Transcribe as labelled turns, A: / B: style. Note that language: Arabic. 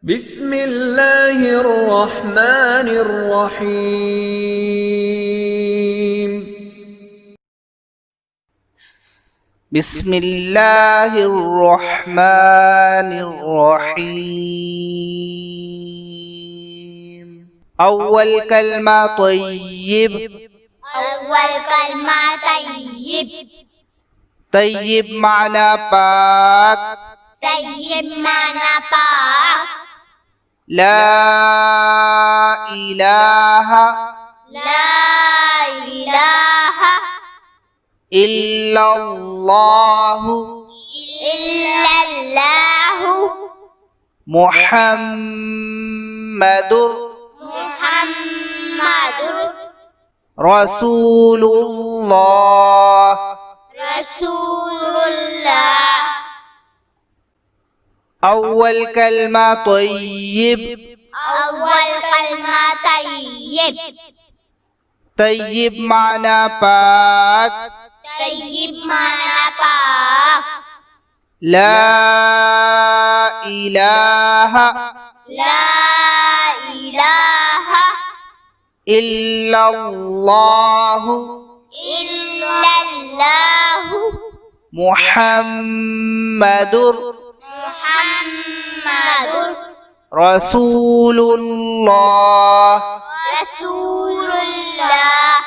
A: بسم الله الرحمن الرحيم.
B: بسم الله الرحمن الرحيم. أول كلمة طيب.
C: أول كلمة طيب.
B: طيب معنى باك.
C: طيب معنى پاک.
B: لا إله
C: لا إله
B: إلا الله
C: إلا الله
B: محمد
C: محمد
B: رسول الله.
C: رسول الله.
B: أول كلمة طيب.
C: أول كلمة طيب.
B: طيب معنى باك.
C: طيب معنى پاک.
B: لا إله
C: لا إله
B: إلا الله
C: إلا الله
B: محمد
C: محمد
B: رسول الله.
C: رسول الله.